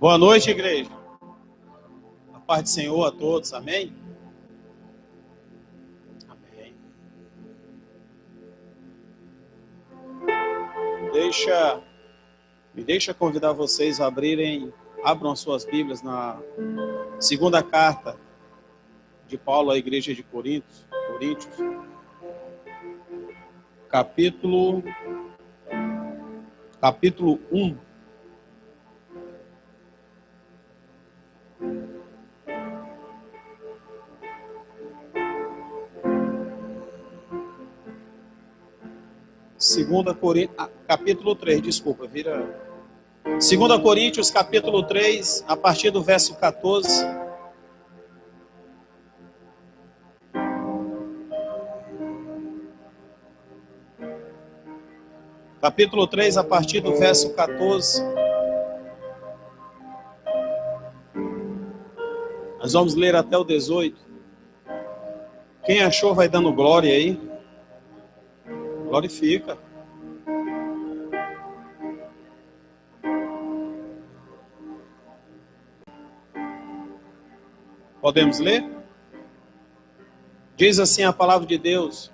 Boa noite, igreja. A paz do Senhor a todos, amém? Amém. Me deixa convidar vocês a abram as suas Bíblias na segunda carta de Paulo à igreja de Coríntios, capítulo 1. Capítulo 3, desculpa, vira. 2 Coríntios, capítulo 3, a partir do verso 14. Capítulo 3, a partir do verso 14. Nós vamos ler até o 18. Quem achou vai dando glória aí. Glorifica. Podemos ler? Diz assim a palavra de Deus,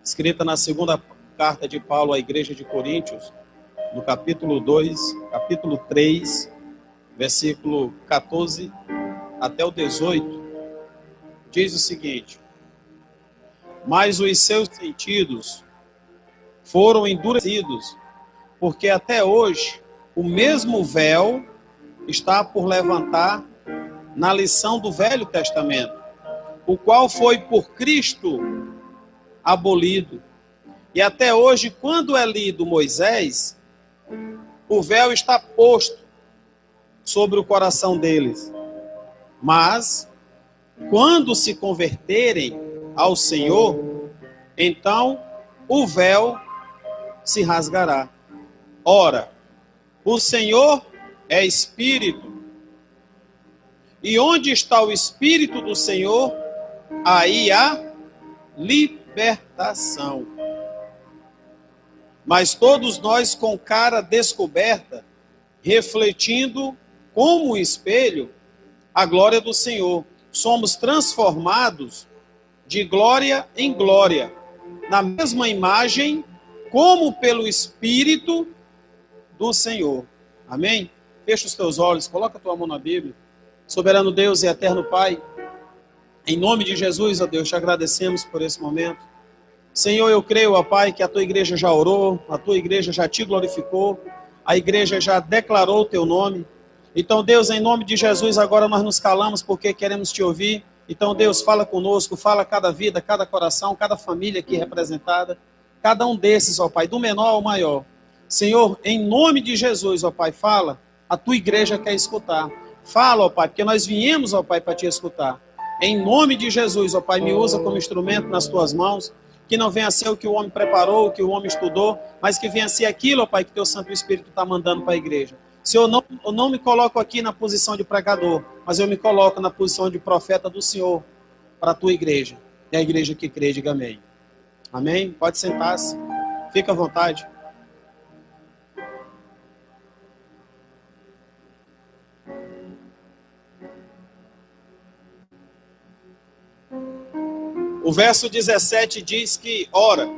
escrita na segunda carta de Paulo à igreja de Coríntios, no capítulo 3, versículo 14 até o 18, diz o seguinte: mas os seus sentidos foram endurecidos, porque até hoje o mesmo véu está por levantar na lição do Velho Testamento, o qual foi por Cristo abolido. E até hoje, quando é lido Moisés, o véu está posto sobre o coração deles. Mas, quando se converterem ao Senhor, então o véu se rasgará. Ora, o Senhor é Espírito, e onde está o Espírito do Senhor, aí há libertação. Mas todos nós com cara descoberta, refletindo como um espelho a glória do Senhor, somos transformados de glória em glória, na mesma imagem, como pelo Espírito do Senhor. Amém? Fecha os teus olhos, coloca a tua mão na Bíblia. Soberano Deus e eterno Pai, em nome de Jesus, ó Deus, te agradecemos por esse momento. Senhor, eu creio, ó Pai, que a tua igreja já orou, a tua igreja já te glorificou, a igreja já declarou o teu nome. Então, Deus, em nome de Jesus, agora nós nos calamos porque queremos te ouvir. Então, Deus, fala conosco, fala cada vida, cada coração, cada família aqui representada, cada um desses, ó Pai, do menor ao maior. Senhor, em nome de Jesus, ó Pai, fala, a tua igreja quer escutar. Fala, ó Pai, porque nós viemos, ó Pai, para te escutar. Em nome de Jesus, ó Pai, me usa como instrumento nas tuas mãos, que não venha ser o que o homem preparou, o que o homem estudou, mas que venha ser aquilo, ó Pai, que teu Santo Espírito está mandando para a igreja. Senhor, eu não me coloco aqui na posição de pregador, mas eu me coloco na posição de profeta do Senhor para a tua igreja. E a igreja que crê, diga amém. Amém? Pode sentar-se. Fica à vontade. O verso 17 diz que, ora,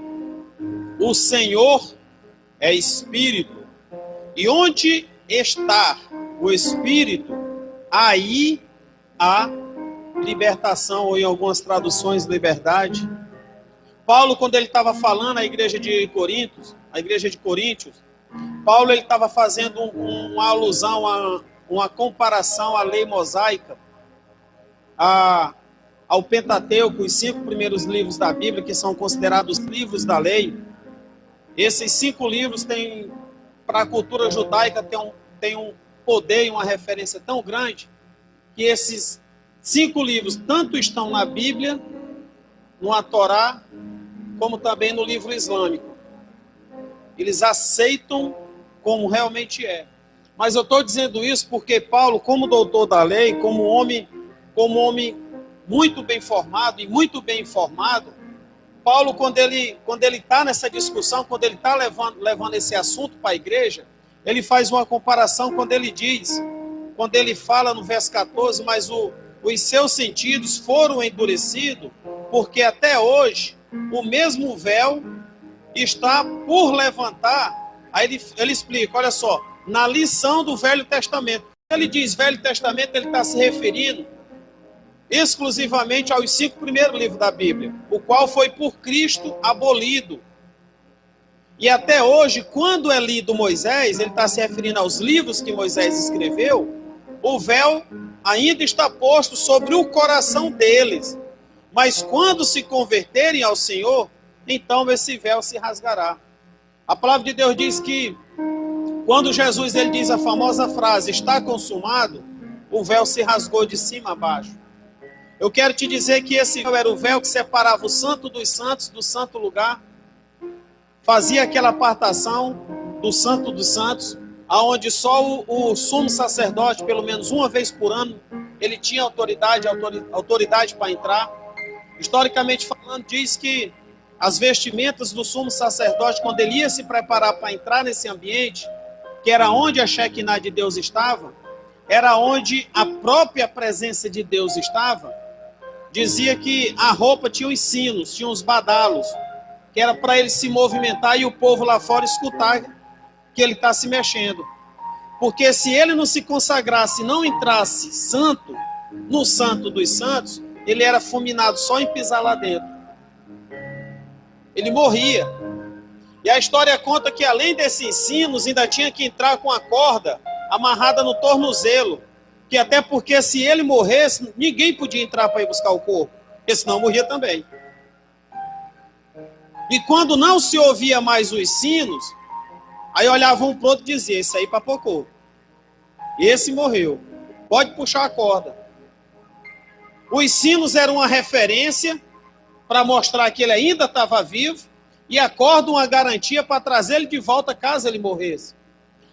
o Senhor é Espírito, e onde está o Espírito, aí há libertação, ou em algumas traduções, liberdade. Paulo, quando ele estava falando à igreja de Coríntios, Paulo ele estava fazendo uma alusão, uma comparação à lei mosaica, ao Pentateuco, os 5 primeiros livros da Bíblia, que são considerados livros da lei. Esses 5 livros têm, para a cultura judaica, tem um poder e uma referência tão grande, que esses 5 livros tanto estão na Bíblia, no Torá, como também no livro islâmico. Eles aceitam como realmente é. Mas eu estou dizendo isso porque Paulo, como doutor da lei, como homem muito bem formado e muito bem informado, Paulo, quando ele está nessa discussão, quando ele está levando esse assunto para a igreja, ele faz uma comparação quando ele fala no verso 14, mas os seus sentidos foram endurecidos, porque até hoje o mesmo véu está por levantar. Aí ele explica, olha só, na lição do Velho Testamento. Ele diz Velho Testamento, ele está se referindo exclusivamente aos 5 primeiros livros da Bíblia, o qual foi por Cristo abolido. E até hoje, quando é lido Moisés, ele está se referindo aos livros que Moisés escreveu, o véu ainda está posto sobre o coração deles. Mas quando se converterem ao Senhor, então esse véu se rasgará. A palavra de Deus diz que quando Jesus ele diz a famosa frase, está consumado, o véu se rasgou de cima a baixo. Eu quero te dizer que esse véu era o véu que separava o santo dos santos do santo lugar, fazia aquela apartação do santo dos santos, aonde só o sumo sacerdote, pelo menos uma vez por ano, ele tinha autoridade para entrar. Historicamente falando, diz que as vestimentas do sumo sacerdote, quando ele ia se preparar para entrar nesse ambiente, que era onde a Shekinah de Deus estava, era onde a própria presença de Deus estava, dizia que a roupa tinha os sinos, tinha os badalos, que era para ele se movimentar e o povo lá fora escutar que ele está se mexendo. Porque se ele não se consagrasse, não entrasse santo, no santo dos santos, ele era fulminado só em pisar lá dentro. Ele morria. E a história conta que além desses sinos, ainda tinha que entrar com a corda amarrada no tornozelo. Que até porque se ele morresse, ninguém podia entrar para ir buscar o corpo, porque senão morria também. E quando não se ouvia mais os sinos, aí olhava um pro outro e dizia, esse aí papocou. Esse morreu. Pode puxar a corda. Os sinos eram uma referência para mostrar que ele ainda estava vivo, e a corda uma garantia para trazer ele de volta caso ele morresse.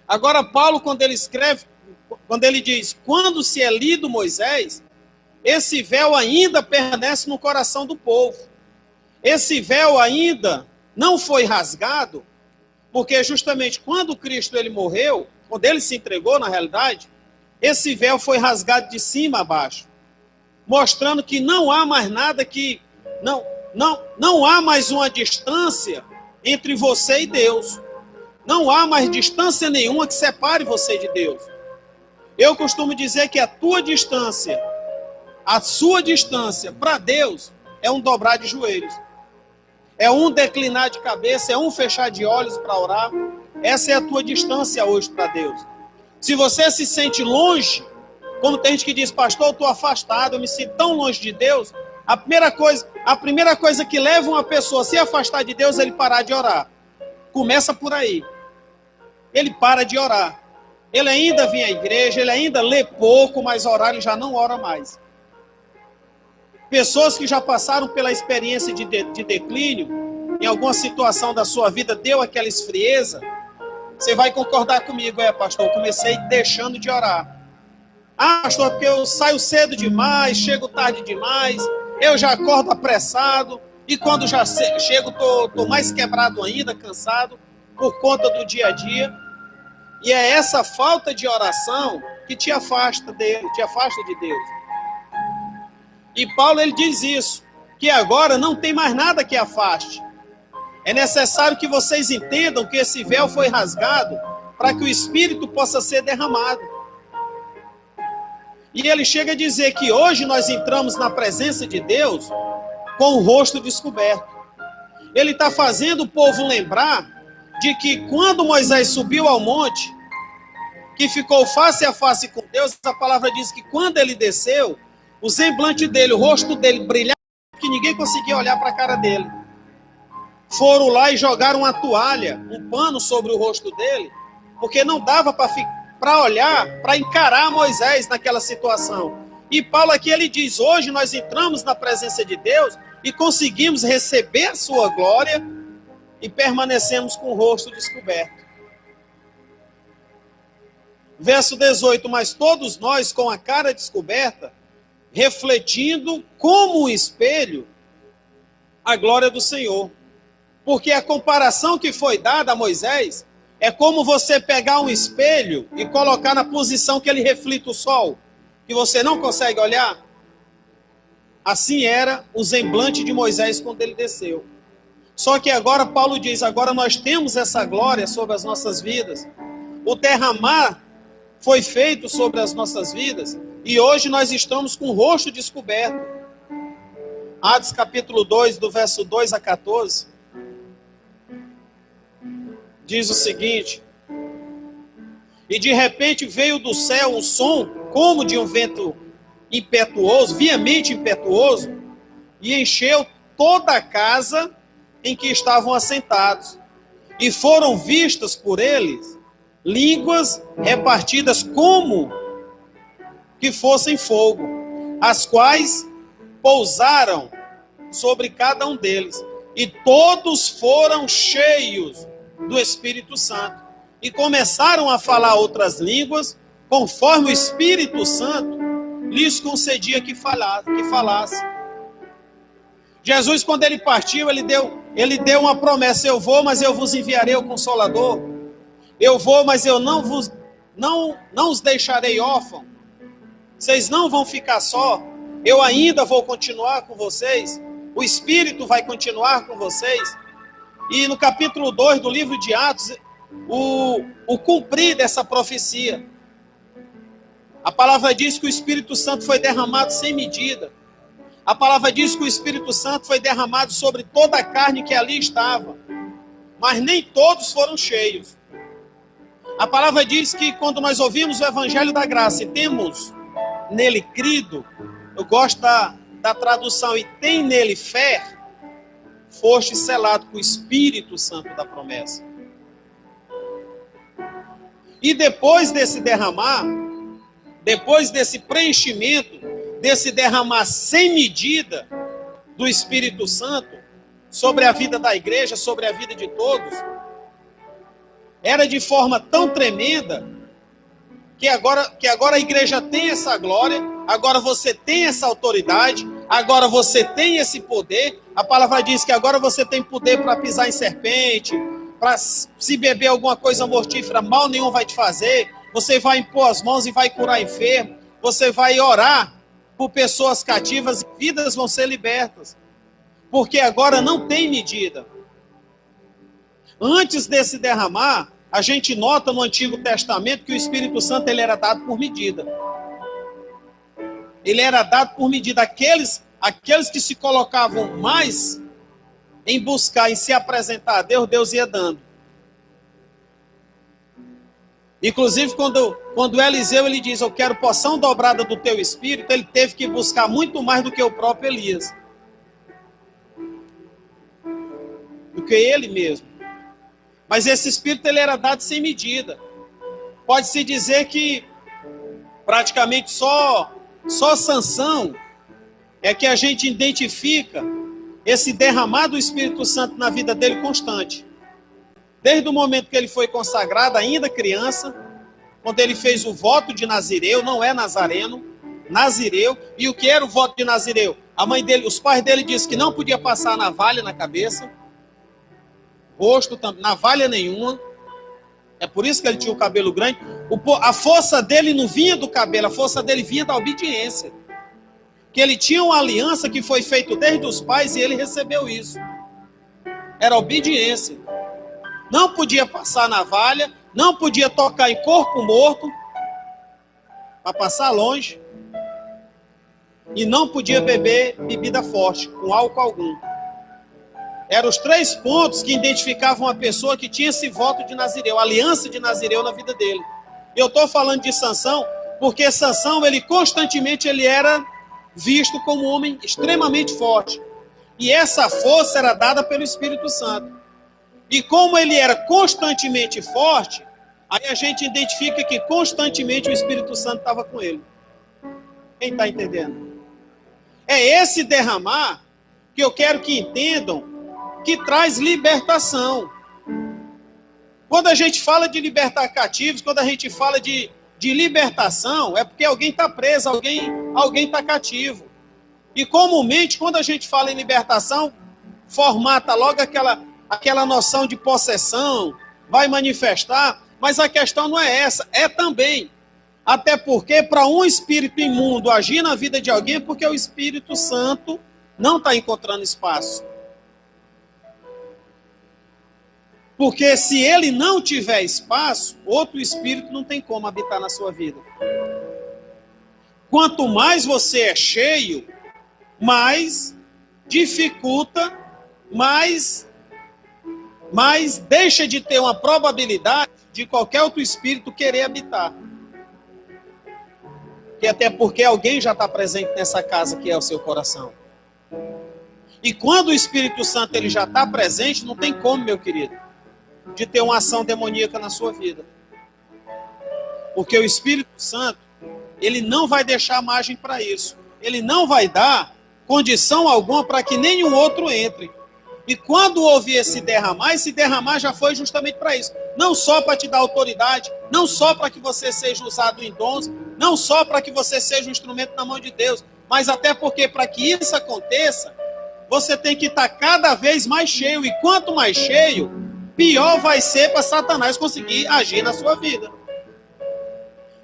Agora Paulo, quando ele escreve, quando ele diz, quando se é lido Moisés, esse véu ainda permanece no coração do povo. Esse véu ainda não foi rasgado, porque justamente quando Cristo ele morreu, quando ele se entregou na realidade, esse véu foi rasgado de cima a baixo, mostrando que não há mais nada que, não há mais uma distância entre você e Deus. Não há mais distância nenhuma que separe você de Deus. Eu costumo dizer que a sua distância para Deus é um dobrar de joelhos. É um declinar de cabeça, é um fechar de olhos para orar. Essa é a tua distância hoje para Deus. Se você se sente longe, como tem gente que diz, pastor, eu estou afastado, eu me sinto tão longe de Deus, a primeira coisa que leva uma pessoa a se afastar de Deus é ele parar de orar. Começa por aí. Ele para de orar. Ele ainda vem à igreja, ele ainda lê pouco, mas orar ele já não ora mais. Pessoas que já passaram pela experiência de declínio, em alguma situação da sua vida deu aquela esfrieza, você vai concordar comigo, pastor, eu comecei deixando de orar. Ah, pastor, porque eu saio cedo demais, chego tarde demais, eu já acordo apressado, e quando já chego, estou mais quebrado ainda, cansado, por conta do dia a dia. E é essa falta de oração que te afasta dele, te afasta de Deus. E Paulo ele diz isso, que agora não tem mais nada que afaste. É necessário que vocês entendam que esse véu foi rasgado para que o Espírito possa ser derramado. E ele chega a dizer que hoje nós entramos na presença de Deus com o rosto descoberto. Ele está fazendo o povo lembrar de que quando Moisés subiu ao monte, que ficou face a face com Deus, a palavra diz que quando ele desceu, o semblante dele, o rosto dele brilhava, que ninguém conseguia olhar para a cara dele. Foram lá e jogaram uma toalha, um pano sobre o rosto dele, porque não dava para olhar, para encarar Moisés naquela situação. E Paulo aqui ele diz, hoje nós entramos na presença de Deus e conseguimos receber a sua glória e permanecemos com o rosto descoberto. Verso 18, mas todos nós com a cara descoberta, refletindo como um espelho a glória do Senhor. Porque a comparação que foi dada a Moisés É como você pegar um espelho e colocar na posição que ele reflita o sol, que você não consegue olhar. Assim era o semblante de Moisés quando ele desceu. Só que agora Paulo diz, agora nós temos essa glória sobre as nossas vidas. O derramar foi feito sobre as nossas vidas e hoje nós estamos com o rosto descoberto. Atos capítulo 2, do verso 2 a 14, diz o seguinte: e de repente veio do céu um som como de um vento impetuoso, viamente impetuoso, e encheu toda a casa em que estavam assentados. E foram vistas por eles línguas repartidas como que fossem fogo, as quais pousaram sobre cada um deles. E todos foram cheios do Espírito Santo e começaram a falar outras línguas, conforme o Espírito Santo lhes concedia que falasse. Jesus, quando ele partiu, ele deu uma promessa: eu vou, mas eu vos enviarei o Consolador. Eu vou, mas eu não os deixarei órfãos. Vocês não vão ficar só. Eu ainda vou continuar com vocês. O Espírito vai continuar com vocês. E no capítulo 2 do livro de Atos, o cumprir dessa profecia. A palavra diz que o Espírito Santo foi derramado sem medida. A palavra diz que o Espírito Santo foi derramado sobre toda a carne que ali estava. Mas nem todos foram cheios. A palavra diz que quando nós ouvimos o Evangelho da Graça e temos nele crido, eu gosto da tradução, e tem nele fé, foste selado com o Espírito Santo da promessa. E depois desse derramar, depois desse preenchimento, desse derramar sem medida do Espírito Santo sobre a vida da igreja, sobre a vida de todos, era de forma tão tremenda que agora a igreja tem essa glória, agora você tem essa autoridade, agora você tem esse poder. A palavra diz que agora você tem poder para pisar em serpente, para se beber alguma coisa mortífera, mal nenhum vai te fazer. Você vai impor as mãos e vai curar enfermo. Você vai orar por pessoas cativas e vidas vão ser libertas. Porque agora não tem medida. Antes desse derramar, a gente nota no Antigo Testamento que o Espírito Santo ele era dado por medida. Ele era dado por medida. Aqueles que se colocavam mais em buscar, em se apresentar a Deus, Deus ia dando. Inclusive, quando Eliseu ele diz, eu quero porção dobrada do teu Espírito, ele teve que buscar muito mais do que o próprio Elias. Do que ele mesmo. Mas esse Espírito ele era dado sem medida. Pode-se dizer que praticamente só Sansão é que a gente identifica esse derramar do Espírito Santo na vida dele constante. Desde o momento que ele foi consagrado, ainda criança, quando ele fez o voto de Nazireu, não é nazareno, Nazireu. E o que era o voto de Nazireu? A mãe dele, os pais dele disseram que não podia passar navalha na cabeça, rosto, navalha nenhuma. É por isso que ele tinha o cabelo grande. A força dele não vinha do cabelo, a força dele vinha da obediência. Que ele tinha uma aliança que foi feita desde os pais e ele recebeu isso. Era obediência. Não podia passar navalha, não podia tocar em corpo morto, para passar longe. E não podia beber bebida forte, com álcool algum. Eram os 3 pontos que identificavam uma pessoa que tinha esse voto de Nazireu, a aliança de Nazireu na vida dele. Eu estou falando de Sansão, porque Sansão, ele constantemente ele era visto como um homem extremamente forte. E essa força era dada pelo Espírito Santo. E como ele era constantemente forte, aí a gente identifica que constantemente o Espírito Santo estava com ele. Quem está entendendo? É esse derramar que eu quero que entendam que traz libertação. Quando a gente fala de libertar cativos, quando a gente fala de libertação, é porque alguém está preso, alguém está cativo. E comumente, quando a gente fala em libertação, formata logo aquela noção de possessão, vai manifestar, mas a questão não é essa, é também. Até porque para um espírito imundo agir na vida de alguém, é porque o Espírito Santo não está encontrando espaço. Porque se ele não tiver espaço, outro espírito não tem como habitar na sua vida. Quanto mais você é cheio, mais dificulta, mais deixa de ter uma probabilidade de qualquer outro espírito querer habitar. E até porque alguém já está presente nessa casa que é o seu coração. E quando o Espírito Santo ele já está presente, não tem como, meu querido, de ter uma ação demoníaca na sua vida. Porque o Espírito Santo, ele não vai deixar margem para isso. Ele não vai dar condição alguma para que nenhum outro entre. E quando houve esse derramar já foi justamente para isso. Não só para te dar autoridade, não só para que você seja usado em dons, não só para que você seja um instrumento na mão de Deus, mas até porque para que isso aconteça, você tem que estar cada vez mais cheio. E quanto mais cheio, pior vai ser para Satanás conseguir agir na sua vida.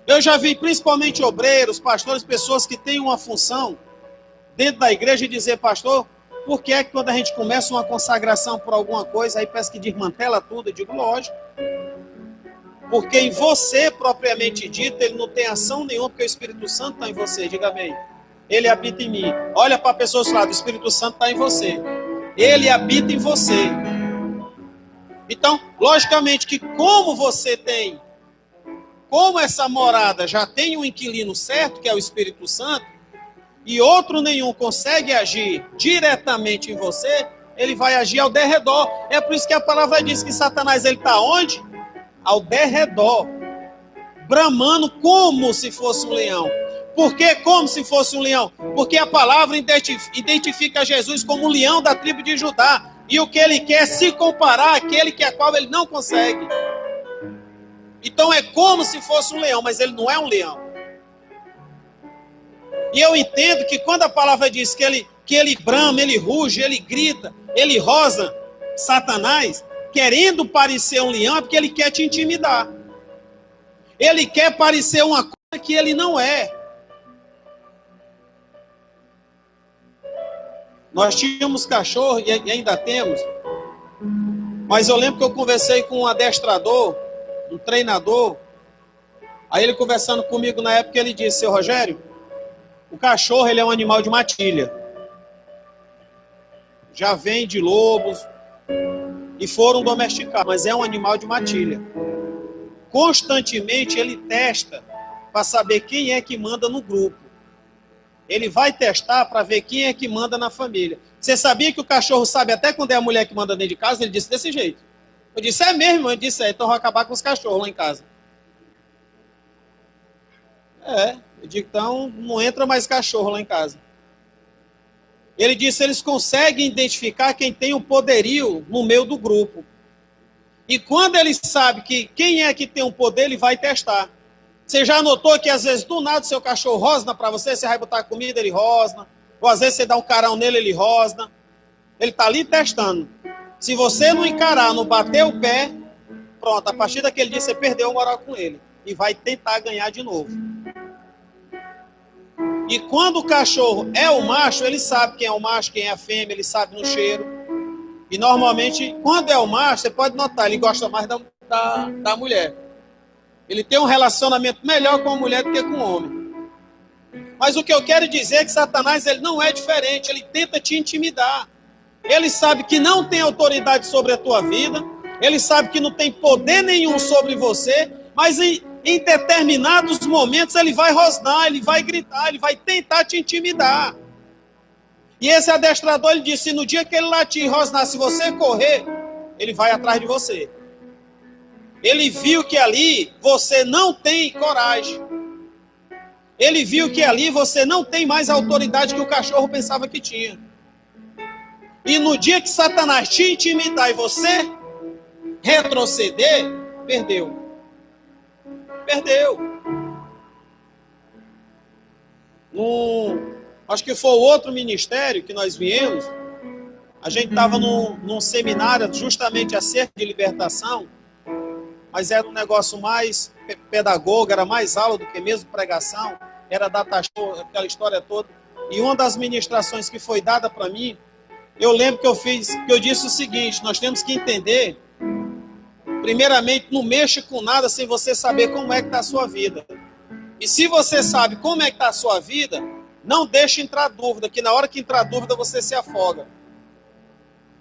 Eu já vi principalmente obreiros, pastores, pessoas que têm uma função dentro da igreja e dizer, pastor, por que é que quando a gente começa uma consagração por alguma coisa, aí parece que desmantela tudo? Eu digo, lógico. Porque em você, propriamente dito, ele não tem ação nenhuma, porque o Espírito Santo está em você, diga amém. Ele habita em mim. Olha para a pessoa do lado, o Espírito Santo está em você. Ele habita em você. Então, logicamente que como você tem, como essa morada já tem um inquilino certo, que é o Espírito Santo, e outro nenhum consegue agir diretamente em você, ele vai agir ao derredor. É por isso que a palavra diz que Satanás ele está onde? Ao derredor, bramando como se fosse um leão. Por que como se fosse um leão? Porque a palavra identifica Jesus como o leão da tribo de Judá. E o que ele quer é se comparar àquele que a qual ele não consegue. Então é como se fosse um leão, mas ele não é um leão. E eu entendo que quando a palavra diz que ele brama, ele ruge, ele grita, ele rosna, Satanás, querendo parecer um leão, é porque ele quer te intimidar. Ele quer parecer uma coisa que ele não é. Nós tínhamos cachorro e ainda temos, mas eu lembro que eu conversei com um adestrador, um treinador, aí ele conversando comigo na época, ele disse, seu Rogério, o cachorro ele é um animal de matilha. Já vem de lobos e foram domesticados, mas é um animal de matilha. Constantemente ele testa para saber quem é que manda no grupo. Ele vai testar para ver quem é que manda na família. Você sabia que o cachorro sabe até quando é a mulher que manda dentro de casa? Ele disse desse jeito. Eu disse, é mesmo? Ele disse, então vou acabar com os cachorros lá em casa. Eu digo, então não entra mais cachorro lá em casa. Ele disse, eles conseguem identificar quem tem o poderio no meio do grupo. E quando ele sabe que quem é que tem o poder, ele vai testar. Você já notou que às vezes do nada seu cachorro rosna para você, você vai botar comida, ele rosna. Ou às vezes você dá um carão nele, ele rosna. Ele está ali testando. Se você não encarar, não bater o pé, pronto, a partir daquele dia você perdeu o moral com ele. E vai tentar ganhar de novo. E quando o cachorro é o macho, ele sabe quem é o macho, quem é a fêmea, ele sabe no cheiro. E normalmente, quando é o macho, você pode notar, ele gosta mais da mulher. Ele tem um relacionamento melhor com a mulher do que com o homem. Mas o que eu quero dizer é que Satanás ele não é diferente, ele tenta te intimidar. Ele sabe que não tem autoridade sobre a tua vida, ele sabe que não tem poder nenhum sobre você, mas em determinados momentos ele vai rosnar, ele vai gritar, ele vai tentar te intimidar. E esse adestrador, ele disse, no dia que ele latir e rosnar, se você correr, ele vai atrás de você. Ele viu que ali você não tem coragem. Ele viu que ali você não tem mais a autoridade que o cachorro pensava que tinha. E no dia que Satanás te intimidar e você retroceder, perdeu. Perdeu. Acho que foi o outro ministério que nós viemos. A gente estava num seminário justamente acerca de libertação. mas era um negócio mais pedagogo, era mais aula do que mesmo pregação, era data show, aquela história toda. E uma das ministrações que foi dada para mim, eu lembro que eu disse o seguinte: nós temos que entender, primeiramente, não mexa com nada sem você saber como é que está a sua vida. E se você sabe como é que está a sua vida, não deixe entrar dúvida, que na hora que entrar dúvida você se afoga.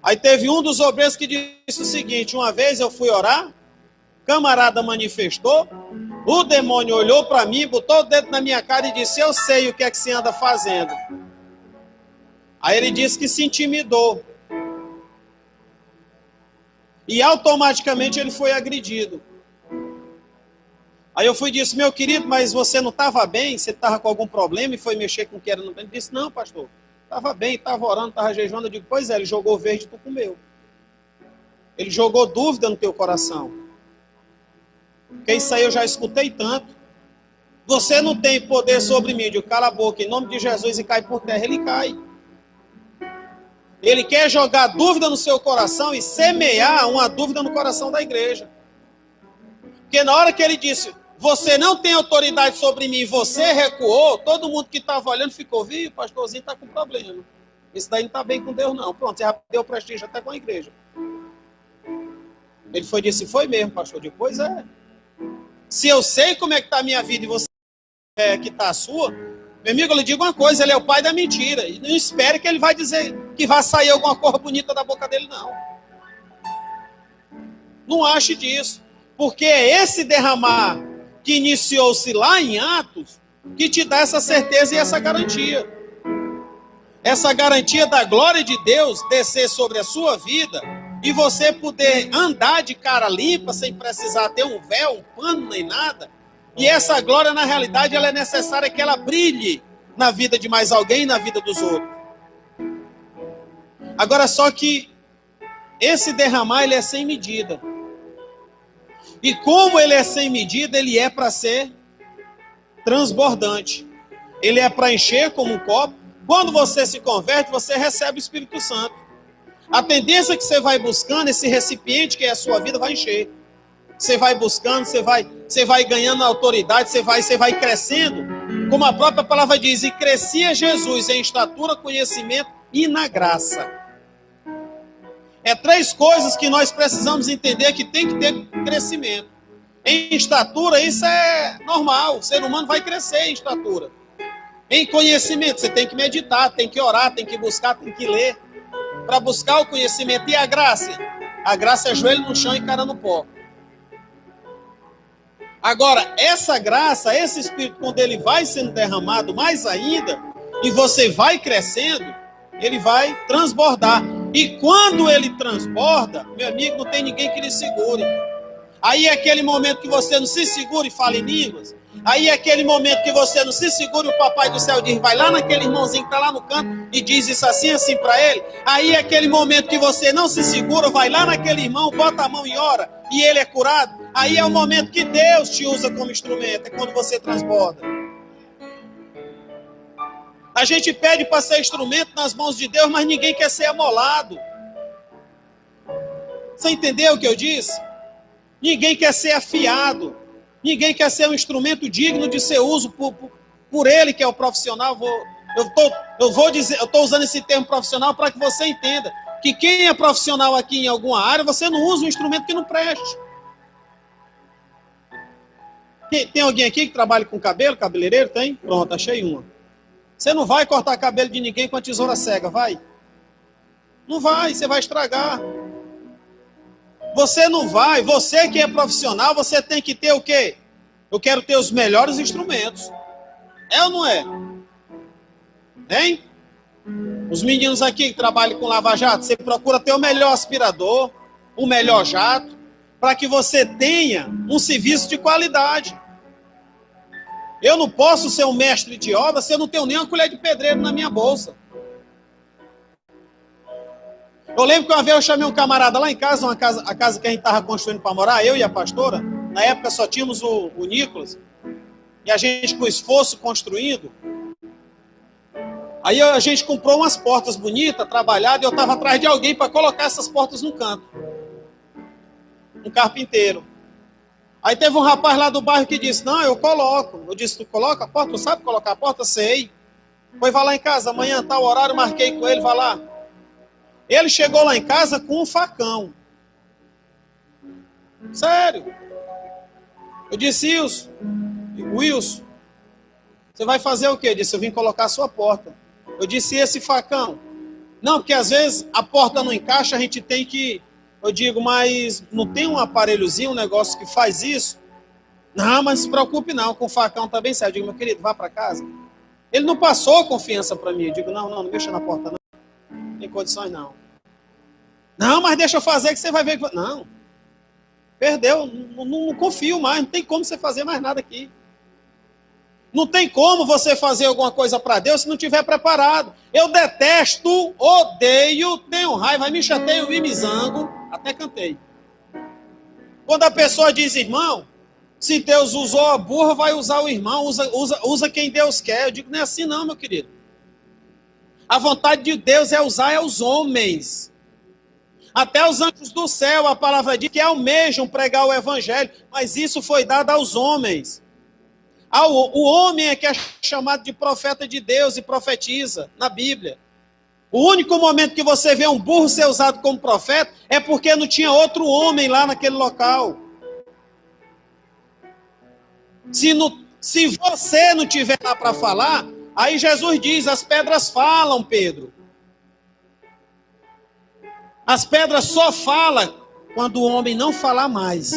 Aí teve um dos obreiros que disse o seguinte: uma vez eu fui orar, camarada manifestou, o demônio olhou para mim, botou o dedo na minha cara e disse: eu sei o que é que você anda fazendo. Aí ele disse que se intimidou. E automaticamente ele foi agredido. Aí eu fui e disse: meu querido, mas você não estava bem? Você estava com algum problema e foi mexer com o que era no bem? Ele disse: não, pastor, estava bem, estava orando, estava jejuando. Eu digo: pois é, ele jogou verde e tu comeu. Ele jogou dúvida no teu coração. Porque isso aí eu já escutei tanto. Você não tem poder sobre mim. Eu digo: cala a boca, em nome de Jesus, e cai por terra. Ele cai. Ele quer jogar dúvida no seu coração e semear uma dúvida no coração da igreja. Porque na hora que ele disse: você não tem autoridade sobre mim, você recuou, todo mundo que estava olhando ficou: viu, o pastorzinho está com problema. Isso daí não está bem com Deus, não. Pronto, você já deu prestígio até com a igreja. Ele foi e disse: foi mesmo, pastor. Eu digo: pois é. Se eu sei como é que está a minha vida e você que está a sua, meu amigo, eu lhe digo uma coisa: ele é o pai da mentira. E não espere que ele vai dizer que vai sair alguma coisa bonita da boca dele, não. Não ache disso. Porque é esse derramar que iniciou-se lá em Atos que te dá essa certeza e essa garantia. Essa garantia da glória de Deus descer sobre a sua vida e você poder andar de cara limpa sem precisar ter um véu, um pano nem nada. E essa glória, na realidade, ela é necessária que ela brilhe na vida de mais alguém e na vida dos outros. Agora, só que esse derramar, ele é sem medida. E como ele é sem medida, ele é para ser transbordante. Ele é para encher como um copo. Quando você se converte, você recebe o Espírito Santo. A tendência que você vai buscando, esse recipiente que é a sua vida, vai encher. Você vai buscando, você vai ganhando autoridade, você vai crescendo. Como a própria palavra diz: e crescia Jesus em estatura, conhecimento e na graça. É 3 coisas que nós precisamos entender que tem que ter crescimento. Em estatura, isso é normal. O ser humano vai crescer em estatura. Em conhecimento, você tem que meditar, tem que orar, tem que buscar, tem que ler. Para buscar o conhecimento. E a graça? A graça é joelho no chão e cara no pó. Agora, essa graça, esse Espírito, quando ele vai sendo derramado mais ainda, e você vai crescendo, ele vai transbordar. E quando ele transborda, meu amigo, não tem ninguém que lhe segure. Aí é aquele momento que você não se segura e fala em línguas. Aí é aquele momento que você não se segura e o papai do céu diz: vai lá naquele irmãozinho que está lá no canto e diz isso assim, assim para ele. Aí é aquele momento que você não se segura, vai lá naquele irmão, bota a mão e ora, e ele é curado. Aí é o momento que Deus te usa como instrumento, é quando você transborda. A gente pede para ser instrumento nas mãos de Deus, mas ninguém quer ser amolado. Você entendeu o que eu disse? Ninguém quer ser afiado. Ninguém quer ser um instrumento digno de ser uso por ele, que é o profissional. Eu estou usando esse termo profissional para que você entenda que quem é profissional aqui em alguma área, você não usa um instrumento que não preste. Tem alguém aqui que trabalha com cabelo, cabeleireiro? Tem? Pronto, achei uma. Você não vai cortar cabelo de ninguém com a tesoura cega, vai? Não vai, você vai estragar. Você não vai, você que é profissional, você tem que ter o quê? Eu quero ter os melhores instrumentos. É ou não é? Hein? Os meninos aqui que trabalham com lava-jato, você procura ter o melhor aspirador, o melhor jato, para que você tenha um serviço de qualidade. Eu não posso ser um mestre de obra se eu não tenho nem uma colher de pedreiro na minha bolsa. Eu lembro que uma vez eu chamei um camarada lá em casa, a casa que a gente estava construindo para morar, eu e a pastora. Na época só tínhamos o Nicolas. E a gente com esforço construindo. Aí a gente comprou umas portas bonitas, trabalhadas, e eu estava atrás de alguém para colocar essas portas no canto. Um carpinteiro. Aí teve um rapaz lá do bairro que disse, não, eu coloco. Eu disse, tu coloca a porta? Tu sabe colocar a porta? Sei. Foi, vai lá em casa, amanhã tá o horário, marquei com ele, vai lá. Ele chegou lá em casa com um facão. Sério. Eu disse, Wilson, você vai fazer o quê? Ele disse, eu vim colocar a sua porta. Eu disse, e esse facão? Não, porque às vezes a porta não encaixa, a gente tem que... Eu digo, mas não tem um aparelhozinho, um negócio que faz isso? Não, mas não se preocupe não, com o facão tá bem certo. Eu digo, meu querido, vá para casa. Ele não passou confiança para mim. Eu digo, não mexa na porta não. Não tem condições não. Não, mas deixa eu fazer que você vai ver. Não, perdeu, não confio mais, não tem como você fazer mais nada aqui. Não tem como você fazer alguma coisa para Deus se não estiver preparado. Eu detesto, odeio, tenho raiva, me chateio e me zango. Até cantei. Quando a pessoa diz, irmão, se Deus usou a burra, vai usar o irmão, usa quem Deus quer. Eu digo, não é assim não, meu querido. A vontade de Deus é usar os homens. Até os anjos do céu, a palavra diz que almejam pregar o evangelho, mas isso foi dado aos homens. O homem é que é chamado de profeta de Deus e profetiza na Bíblia. O único momento que você vê um burro ser usado como profeta é porque não tinha outro homem lá naquele local. Se você não tiver lá para falar, aí Jesus diz, as pedras falam, Pedro. As pedras só falam quando o homem não falar mais.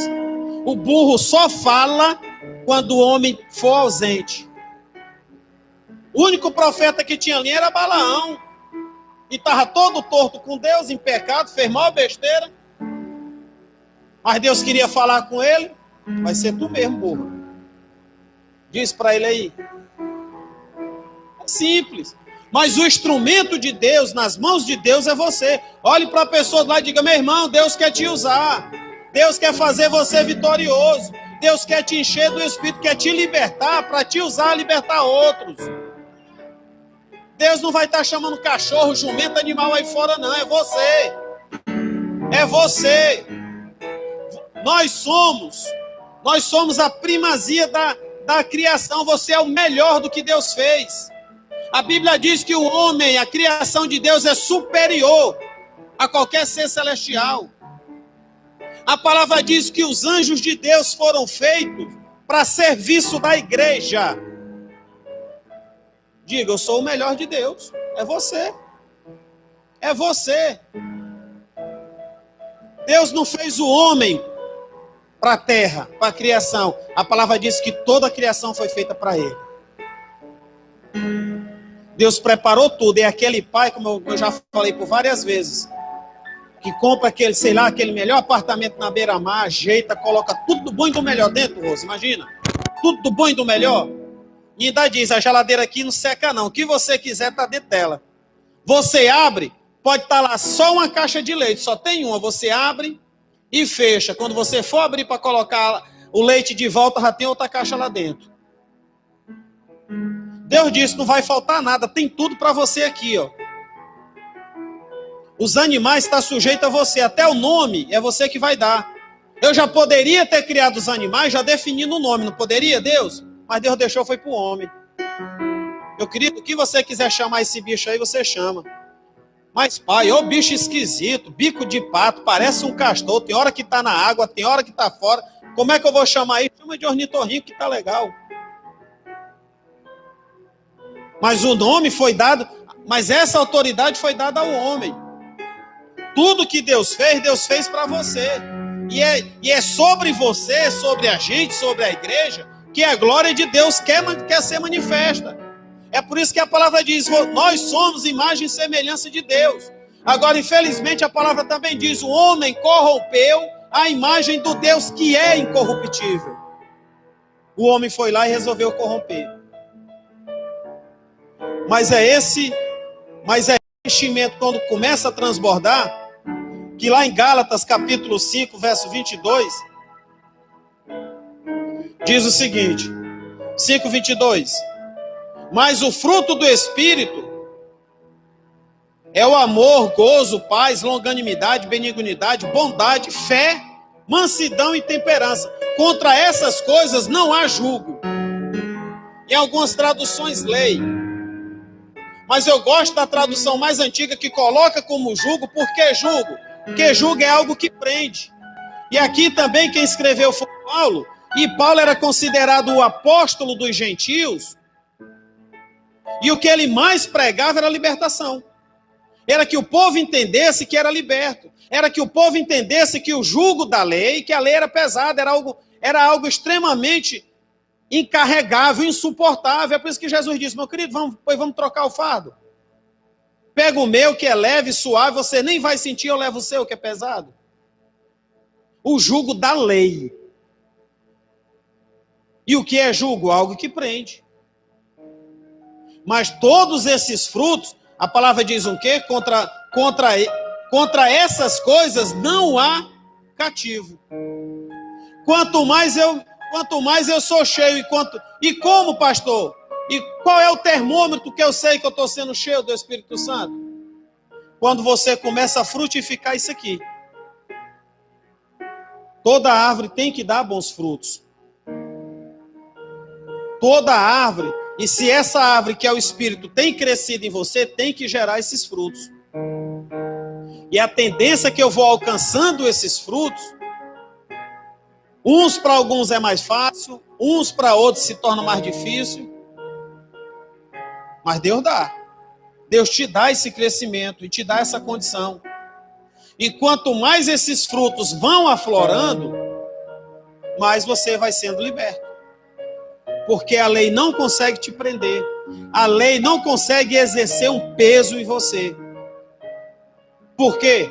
O burro só fala quando o homem for ausente. O único profeta que tinha ali era Balaão. E estava todo torto com Deus, em pecado, fez maior besteira. Mas Deus queria falar com ele. Vai ser tu mesmo, burro. Diz para ele aí. É simples. Mas o instrumento de Deus, nas mãos de Deus, é você. Olhe para a pessoa lá e diga, meu irmão, Deus quer te usar. Deus quer fazer você vitorioso. Deus quer te encher do Espírito, quer te libertar, para te usar, libertar outros. Deus não vai estar chamando cachorro, jumento, animal aí fora, não. É você. É você. Nós somos a primazia da criação. Você é o melhor do que Deus fez. A Bíblia diz que o homem, a criação de Deus, é superior a qualquer ser celestial. A palavra diz que os anjos de Deus foram feitos para serviço da igreja. Diga, eu sou o melhor de Deus. É você. É você. Deus não fez o homem para a terra, para a criação. A palavra diz que toda a criação foi feita para ele. Deus preparou tudo. É aquele pai, como eu já falei por várias vezes, que compra aquele, sei lá, aquele melhor apartamento na beira-mar, ajeita, coloca tudo do bom e do melhor dentro, Rosa, imagina. Tudo do bom e do melhor. E ainda diz, a geladeira aqui não seca não. O que você quiser está dentro dela. Você abre, pode estar lá só uma caixa de leite, só tem uma. Você abre e fecha. Quando você for abrir para colocar o leite de volta, já tem outra caixa lá dentro. Deus disse, não vai faltar nada, tem tudo para você aqui, ó. Os animais estão sujeitos a você, até o nome é você que vai dar. Eu já poderia ter criado os animais, já definindo o nome, não poderia, Deus? Mas Deus deixou, foi para o homem. Meu querido, o que você quiser chamar esse bicho aí, você chama. Mas pai, ô bicho esquisito, bico de pato, parece um castor, tem hora que está na água, tem hora que está fora. Como é que eu vou chamar isso? Chama de ornitorrinco que está legal. Mas o nome foi dado, mas essa autoridade foi dada ao homem. Tudo que Deus fez para você. E é sobre você, sobre a gente, sobre a igreja, que a glória de Deus quer ser manifesta. É por isso que a palavra diz, nós somos imagem e semelhança de Deus. Agora, infelizmente, a palavra também diz, o homem corrompeu a imagem do Deus que é incorruptível. O homem foi lá e resolveu corromper. Mas é esse enchimento, quando começa a transbordar, que lá em Gálatas, capítulo 5, verso 22, diz o seguinte, 5:22, mas o fruto do Espírito é o amor, gozo, paz, longanimidade, benignidade, bondade, fé, mansidão e temperança. contra essas coisas não há julgo. Em algumas traduções, lei. Mas eu gosto da tradução mais antiga que coloca como julgo. Por que julgo? Porque julgo é algo que prende. E aqui também quem escreveu foi Paulo. E Paulo era considerado o apóstolo dos gentios. E o que ele mais pregava era a libertação. Era que o povo entendesse que era liberto. Era que o povo entendesse que o jugo da lei, que a lei era pesada, era algo extremamente incarregável, insuportável. É por isso que Jesus disse, meu querido, vamos trocar o fardo. Pega o meu, que é leve, suave, você nem vai sentir, eu levo o seu, que é pesado. O jugo da lei. E o que é jugo? Algo que prende. Mas todos esses frutos, a palavra diz o quê? Contra essas coisas não há cativo. Quanto mais eu sou cheio, e como, pastor? E qual é o termômetro que eu sei que eu estou sendo cheio do Espírito Santo? Quando você começa a frutificar isso aqui. Toda árvore tem que dar bons frutos. Toda árvore, e se essa árvore que é o Espírito tem crescido em você, tem que gerar esses frutos. E a tendência que eu vou alcançando esses frutos, uns para alguns é mais fácil, uns para outros se torna mais difícil, mas Deus dá. Deus te dá esse crescimento e te dá essa condição. E quanto mais esses frutos vão aflorando, mais você vai sendo liberto. Porque a lei não consegue te prender. A lei não consegue exercer um peso em você. Por quê?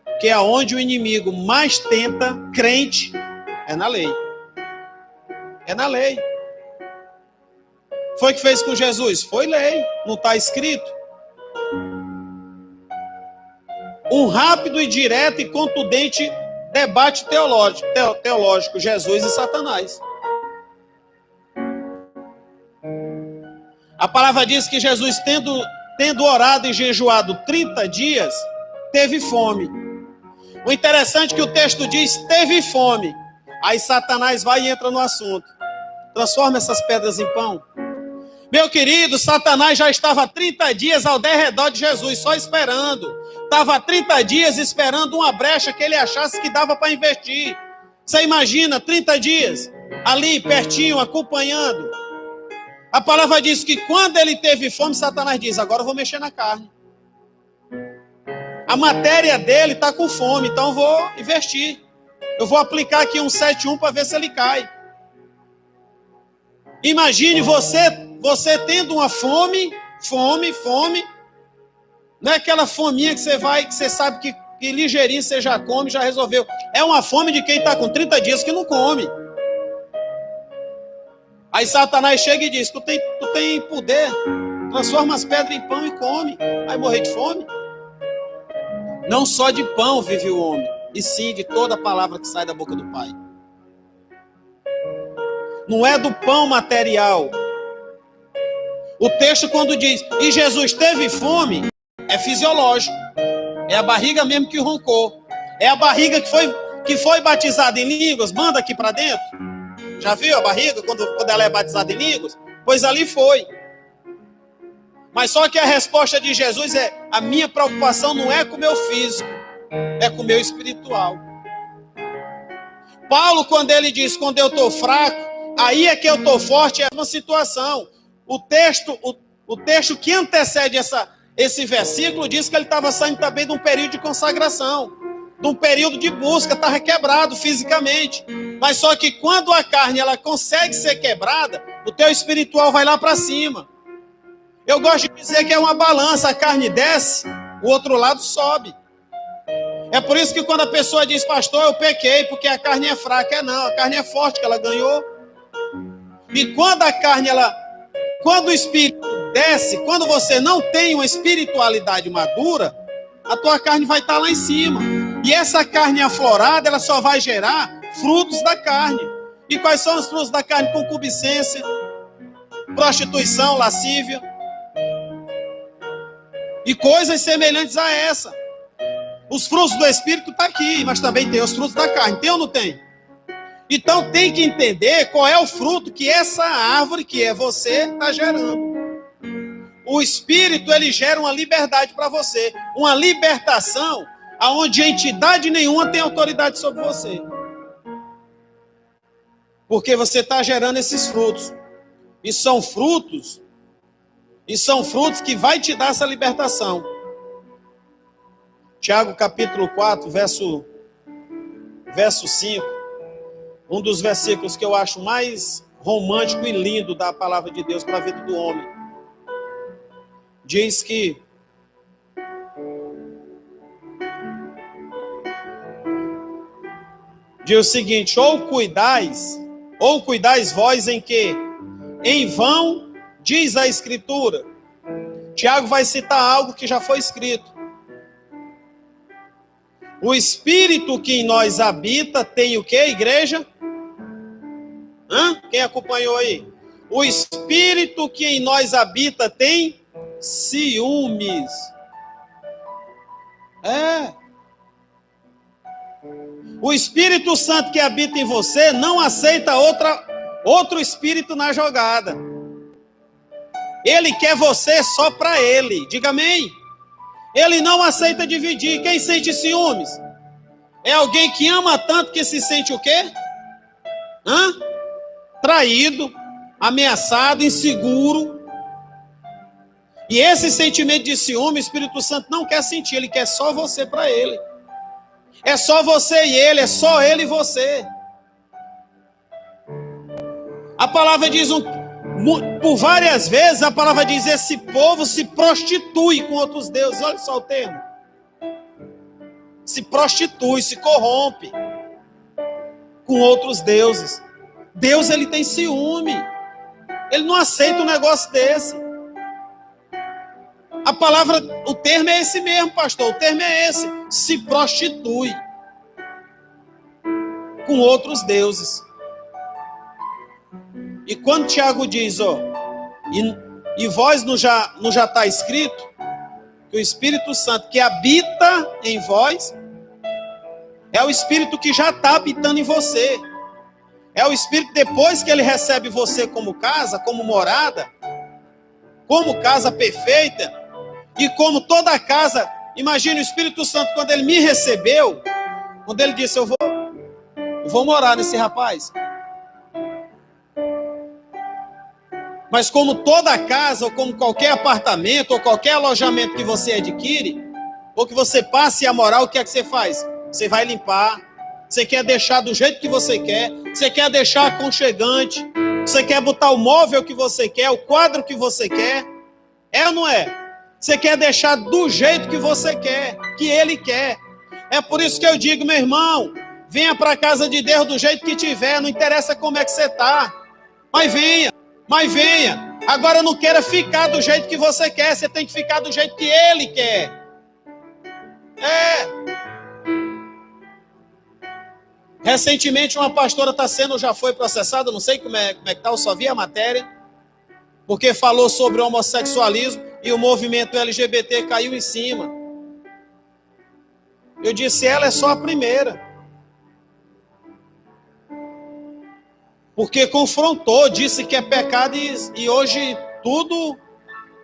Porque aonde o inimigo mais tenta crente é na lei. É na lei. Foi o que fez com Jesus? Foi lei. Não está escrito? Um rápido e direto e contundente debate teológico. Jesus e Satanás. A palavra diz que Jesus, tendo orado e jejuado 30 dias, teve fome. O interessante é que o texto diz, teve fome. Aí Satanás vai e entra no assunto. Transforma essas pedras em pão. Meu querido, Satanás já estava há 30 dias ao derredor de Jesus, só esperando. Estava há 30 dias esperando uma brecha que ele achasse que dava para investir. Você imagina, 30 dias, ali pertinho, acompanhando. A palavra diz que quando ele teve fome, Satanás diz, agora eu vou mexer na carne. A matéria dele está com fome, então eu vou investir. Eu vou aplicar aqui um 7-1 para ver se ele cai. Imagine você tendo uma fome. Não é aquela fominha que você sabe que ligeirinho você já come, já resolveu. É uma fome de quem está com 30 dias que não come. Aí Satanás chega e diz, tu tem poder, transforma as pedras em pão e come. Vai morrer de fome? Não só de pão vive o homem, e sim de toda a palavra que sai da boca do Pai. Não é do pão material. O texto quando diz, e Jesus teve fome, é fisiológico. É a barriga mesmo que roncou. É a barriga que foi batizada em línguas, manda aqui para dentro. Já viu a barriga quando ela é batizada em línguas? Pois ali foi. Mas só que a resposta de Jesus é, a minha preocupação não é com o meu físico, é com o meu espiritual. Paulo, quando ele diz, quando eu estou fraco, aí é que eu estou forte, é uma situação. O texto que antecede esse versículo diz que ele estava saindo também de um período de consagração, de um período de busca, estava quebrado fisicamente. Mas só que quando a carne ela consegue ser quebrada, o teu espiritual vai lá para cima. Eu gosto de dizer que é uma balança, a carne desce, o outro lado sobe. É por isso que quando a pessoa diz, pastor, eu pequei porque a carne é fraca. Não, a carne é forte, que ela ganhou. E quando a carne, quando o espírito desce, quando você não tem uma espiritualidade madura, a tua carne vai estar lá em cima. E essa carne aflorada, ela só vai gerar frutos da carne. E quais são os frutos da carne? Concupiscência, prostituição, lascívia. E coisas semelhantes a essa. Os frutos do Espírito estão aqui, mas também tem os frutos da carne. Tem ou não tem? Então tem que entender qual é o fruto que essa árvore, que é você, está gerando. O Espírito, ele gera uma liberdade para você. Uma libertação onde entidade nenhuma tem autoridade sobre você. Porque você está gerando esses frutos. E são frutos que vai te dar essa libertação. Tiago capítulo 4, verso 5. Um dos versículos que eu acho mais romântico e lindo da palavra de Deus para a vida do homem. Diz que diz o seguinte: ou cuidais vós em que em vão diz a Escritura. Tiago vai citar algo que já foi escrito. O Espírito que em nós habita tem o que, igreja? Quem acompanhou aí? O Espírito que em nós habita tem ciúmes. O Espírito Santo que habita em você não aceita outro espírito na jogada. Ele quer você só para ele. Diga amém. Ele não aceita dividir. Quem sente ciúmes? É alguém que ama tanto que se sente o quê? Traído, ameaçado, inseguro. E esse sentimento de ciúme, o Espírito Santo não quer sentir, ele quer só você para ele. É só você e ele, é só ele e você. A palavra diz, por várias vezes, a palavra diz, esse povo se prostitui com outros deuses. Olha só o termo. Se prostitui, se corrompe com outros deuses. Deus, ele tem ciúme. Ele não aceita um negócio desse. A palavra, o termo é esse mesmo, pastor. O termo é esse. Se prostitui com outros deuses. E quando Tiago diz, e vós não já está escrito que o Espírito Santo que habita em vós é o Espírito que já está habitando em você. É o Espírito, depois que ele recebe você como casa, como morada, como casa perfeita, e como toda casa, imagine o Espírito Santo, quando ele me recebeu, quando ele disse, eu vou morar nesse rapaz. Mas como toda casa, ou como qualquer apartamento, ou qualquer alojamento que você adquire, ou que você passe a morar, o que é que você faz? Você vai limpar, você quer deixar do jeito que você quer deixar aconchegante, você quer botar o móvel que você quer, o quadro que você quer, é ou não é? Você quer deixar do jeito que você quer, que ele quer. É por isso que eu digo, meu irmão, venha para a casa de Deus do jeito que tiver, não interessa como é que você está, mas venha. Agora não queira ficar do jeito que você quer, você tem que ficar do jeito que ele quer. Recentemente uma pastora já foi processada, não sei como é que está, eu só vi a matéria, porque falou sobre o homossexualismo e o movimento LGBT caiu em cima. Eu disse, ela é só a primeira. Porque confrontou, disse que é pecado e hoje tudo...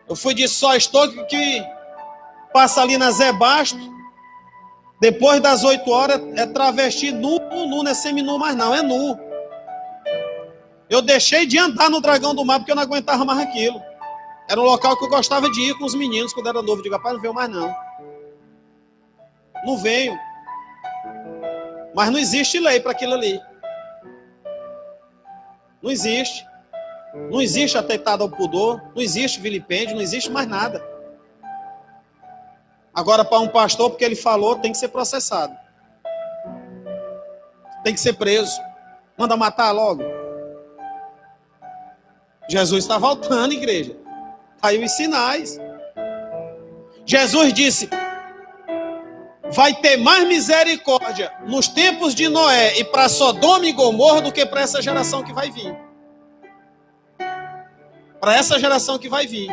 Eu fui de só estou que passa ali na Zé Basto, depois das 8 horas é travesti nu, não é seminu mais não, é nu. Eu deixei de andar no Dragão do Mar porque eu não aguentava mais aquilo. Era um local que eu gostava de ir com os meninos quando era novo. Eu digo, rapaz, não venho mais não. Não venho. Mas não existe lei para aquilo ali. Não existe. Não existe atentado ao pudor. Não existe vilipêndio. Não existe mais nada. Agora, para um pastor, porque ele falou, tem que ser processado. Tem que ser preso. Manda matar logo. Jesus está voltando, igreja. Caiu os sinais. Jesus disse, vai ter mais misericórdia nos tempos de Noé e para Sodoma e Gomorra do que para essa geração que vai vir. Para essa geração que vai vir.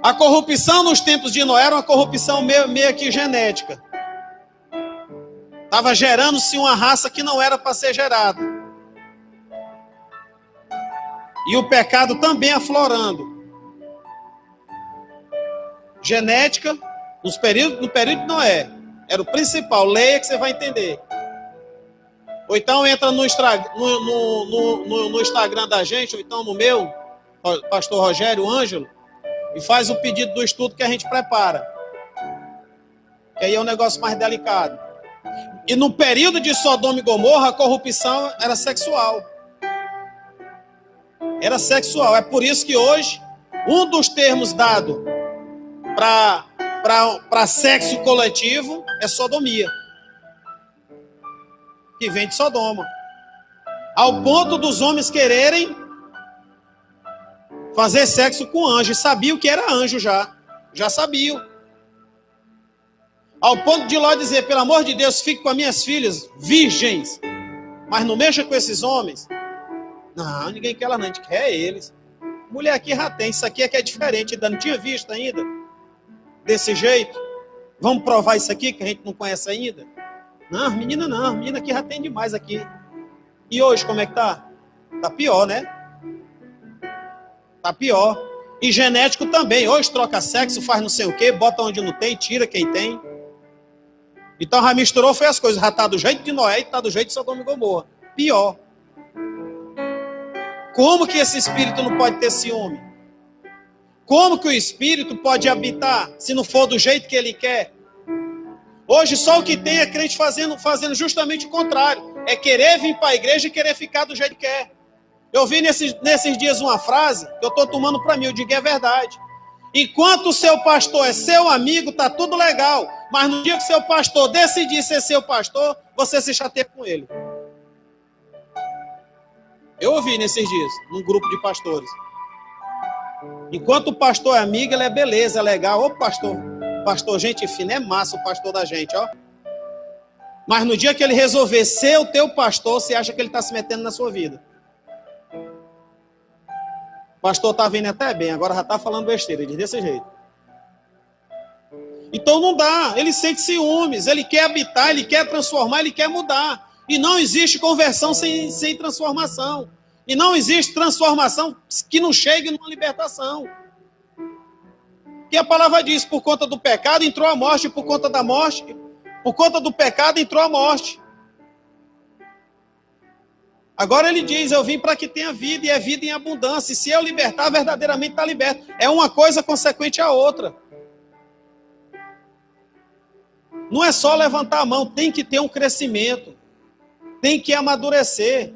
A corrupção nos tempos de Noé era uma corrupção meio que genética. Estava gerando-se uma raça que não era para ser gerada. E o pecado também aflorando. Genética, no período de Noé, era o principal. Leia que você vai entender. Ou então entra no Instagram da gente, ou então no meu, pastor Rogério Ângelo, e faz o pedido do estudo que a gente prepara. Que aí é um negócio mais delicado. E no período de Sodoma e Gomorra, a corrupção era sexual. Era sexual. É por isso que hoje, um dos termos dado para sexo coletivo é sodomia. Que vem de Sodoma. Ao ponto dos homens quererem fazer sexo com anjo. E sabiam que era anjo já. Já sabiam. Ao ponto de Ló dizer, pelo amor de Deus, fique com as minhas filhas virgens, mas não mexa com esses homens. Não, ninguém quer ela não, a gente quer eles. Mulher aqui já tem, isso aqui é que é diferente, ainda não tinha visto ainda. Desse jeito. Vamos provar isso aqui que a gente não conhece ainda? Não, menina aqui já tem demais aqui. E hoje como é que tá? Tá pior, né? Tá pior. E genético também, hoje troca sexo, faz não sei o quê, bota onde não tem, tira quem tem. Então já misturou, foi as coisas. Já está do jeito de Noé e está do jeito de Sodoma e Gomorra. Pior. Como que esse espírito não pode ter ciúme? Como que o espírito pode habitar se não for do jeito que ele quer? Hoje só o que tem é crente fazendo justamente o contrário. É querer vir para a igreja e querer ficar do jeito que quer. Eu vi nesses dias uma frase que eu estou tomando para mim, eu digo é verdade. Enquanto o seu pastor é seu amigo, tá tudo legal. Mas no dia que o seu pastor decidir ser seu pastor, você se chateia com ele. Eu ouvi nesses dias, num grupo de pastores. Enquanto o pastor é amigo, ele é beleza, é legal. Ô pastor, gente fina, é massa o pastor da gente, ó. Mas no dia que ele resolver ser o teu pastor, você acha que ele está se metendo na sua vida. O pastor está vindo até bem, agora já está falando besteira, ele diz desse jeito. Então não dá, ele sente ciúmes, ele quer habitar, ele quer transformar, ele quer mudar. E não existe conversão sem transformação. E não existe transformação que não chegue numa libertação. Que a palavra diz, por conta do pecado entrou a morte, por conta da morte, por conta do pecado entrou a morte. Agora ele diz, eu vim para que tenha vida, e é vida em abundância. E se eu libertar, verdadeiramente está liberto. É uma coisa consequente à outra. Não é só levantar a mão, tem que ter um crescimento. Tem que amadurecer.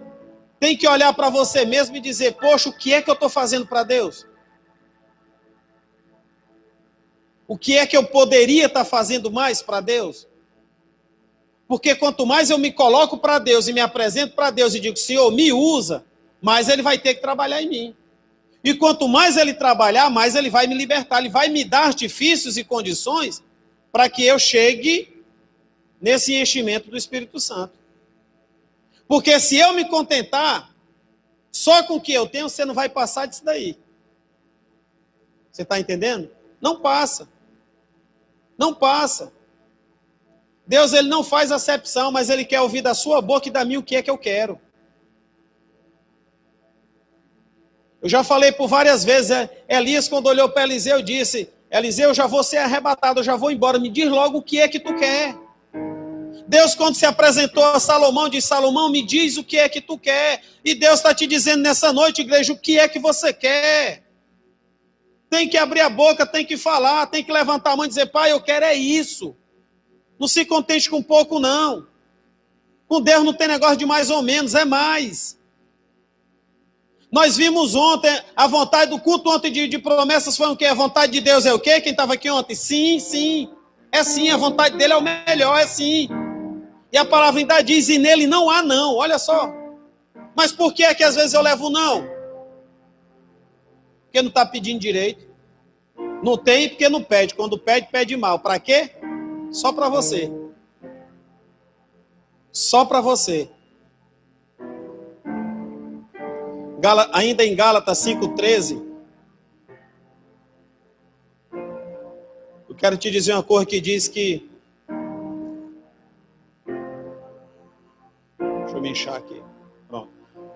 Tem que olhar para você mesmo e dizer, poxa, o que é que eu estou fazendo para Deus? O que é que eu poderia estar fazendo mais para Deus? Porque quanto mais eu me coloco para Deus e me apresento para Deus e digo, Senhor, me usa, mais Ele vai ter que trabalhar em mim. E quanto mais Ele trabalhar, mais Ele vai me libertar. Ele vai me dar artifícios e condições para que eu chegue nesse enchimento do Espírito Santo. Porque se eu me contentar só com o que eu tenho, você não vai passar disso daí. Você está entendendo? Não passa. Não passa. Deus, ele não faz acepção, mas ele quer ouvir da sua boca e da minha o que é que eu quero. Eu já falei por várias vezes, Elias, quando olhou para Eliseu, disse, Eliseu, eu já vou ser arrebatado, eu já vou embora, me diz logo o que é que tu quer. Deus, quando se apresentou a Salomão, disse, Salomão, me diz o que é que tu quer. E Deus está te dizendo nessa noite, igreja, o que é que você quer. Tem que abrir a boca, tem que falar, tem que levantar a mão e dizer, pai, eu quero é isso. Não se contente com pouco, não. Com Deus não tem negócio de mais ou menos, é mais. Nós vimos ontem, a vontade do culto ontem de promessas foi o quê? A vontade de Deus é o quê? Quem estava aqui ontem? Sim, sim. É sim, a vontade dele é o melhor, é sim. E a palavra ainda diz, e nele não há não, olha só. Mas por que é que às vezes eu levo não? Porque não está pedindo direito. Não tem porque não pede. Quando pede, pede mal. Para quê? Só para você. Só para você. Ainda em Gálatas 5,13. Eu quero te dizer uma coisa que diz que me inchar aqui. Pronto.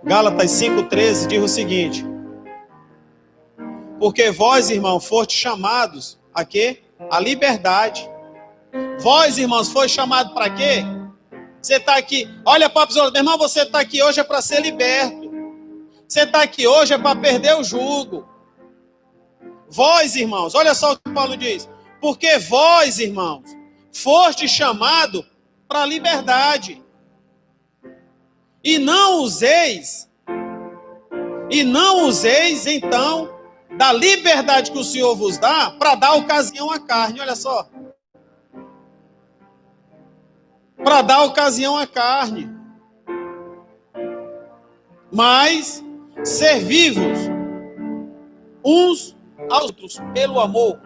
Gálatas 5,13 diz o seguinte: porque vós, irmão, fostes chamados a quê? A liberdade. Vós, irmãos, foi chamado para quê? Você está aqui, olha para a pessoa, meu irmão, você está aqui hoje é para ser liberto. Você está aqui hoje é para perder o jugo. Vós, irmãos, olha só o que Paulo diz. Porque vós, irmãos, foste chamado para a liberdade. E não useis, então, da liberdade que o Senhor vos dá, para dar ocasião à carne, olha só. Para dar ocasião à carne. Mas servi-vos uns aos outros pelo amor.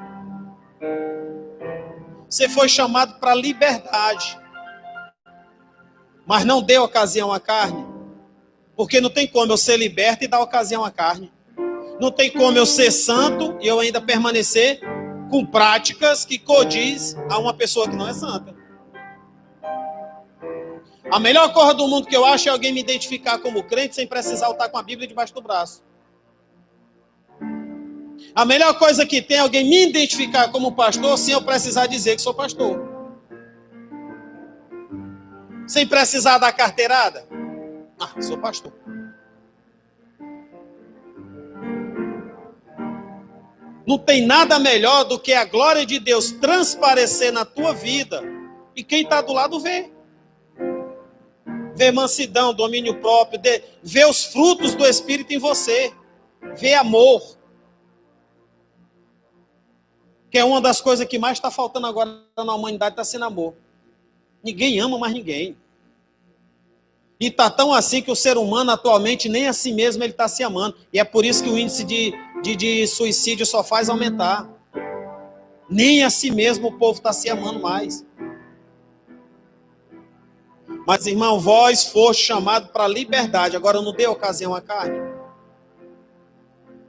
Você foi chamado para a liberdade. Mas não dê ocasião à carne. Porque não tem como eu ser liberto e dar ocasião à carne. Não tem como eu ser santo e eu ainda permanecer com práticas que condiz a uma pessoa que não é santa. A melhor coisa do mundo que eu acho é alguém me identificar como crente sem precisar estar com a Bíblia debaixo do braço. A melhor coisa que tem é alguém me identificar como pastor sem eu precisar dizer que sou pastor. Sem precisar dar carteirada. Ah, sou pastor. Não tem nada melhor do que a glória de Deus transparecer na tua vida e quem está do lado vê. Vê mansidão, domínio próprio, vê os frutos do Espírito em você, vê amor. Que é uma das coisas que mais está faltando agora na humanidade, está sendo amor. Ninguém ama mais ninguém. E está tão assim que o ser humano atualmente nem a si mesmo ele está se amando. E é por isso que o índice de suicídio só faz aumentar. Nem a si mesmo o povo está se amando mais. Mas, irmão, vós foste chamado para a liberdade. Agora não dê ocasião à carne.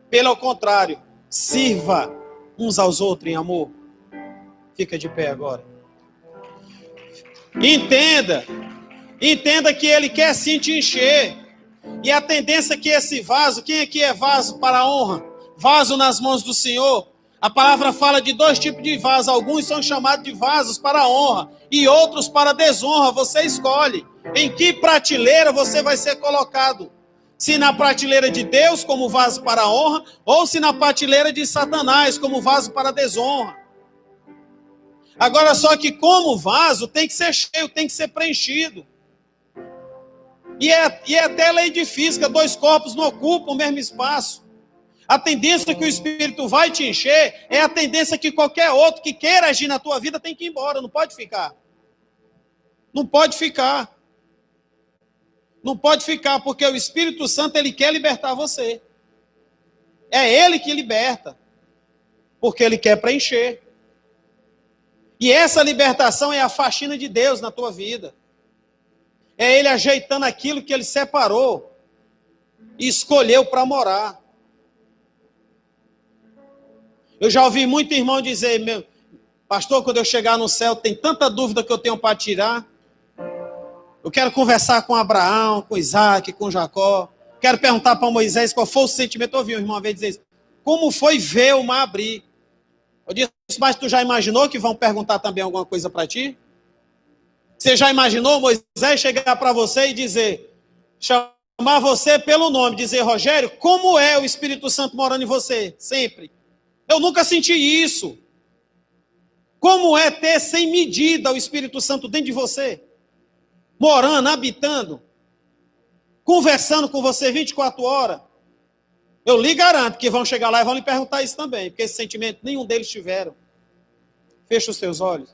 Pelo contrário, sirva uns aos outros em amor. Fica de pé agora. Entenda que ele quer sim te encher. E a tendência é que esse vaso, quem aqui é vaso para a honra? Vaso nas mãos do Senhor. A palavra fala de dois tipos de vasos. Alguns são chamados de vasos para a honra e outros para a desonra. Você escolhe em que prateleira você vai ser colocado. Se na prateleira de Deus como vaso para a honra ou se na prateleira de Satanás como vaso para a desonra. Agora só que como vaso tem que ser cheio, tem que ser preenchido. E é até lei de física, dois corpos não ocupam o mesmo espaço. A tendência que o Espírito vai te encher é a tendência que qualquer outro que queira agir na tua vida tem que ir embora, não pode ficar. Não pode ficar. Não pode ficar, porque o Espírito Santo, ele quer libertar você. É ele que liberta, porque ele quer preencher. E essa libertação é a faxina de Deus na tua vida. É ele ajeitando aquilo que ele separou e escolheu para morar. Eu já ouvi muito irmão dizer, meu pastor, quando eu chegar no céu, tem tanta dúvida que eu tenho para tirar. Eu quero conversar com Abraão, com Isaac, com Jacó. Quero perguntar para Moisés qual foi o sentimento. Eu ouvi um irmão uma vez dizer isso. Como foi ver o mar abrir? Eu disse, mas tu já imaginou que vão perguntar também alguma coisa para ti? Você já imaginou Moisés chegar para você e dizer, chamar você pelo nome, dizer, Rogério, como é o Espírito Santo morando em você? Sempre. Eu nunca senti isso. Como é ter sem medida o Espírito Santo dentro de você? Morando, habitando, conversando com você 24 horas. Eu lhe garanto que vão chegar lá e vão lhe perguntar isso também, porque esse sentimento nenhum deles tiveram. Fecha os teus olhos.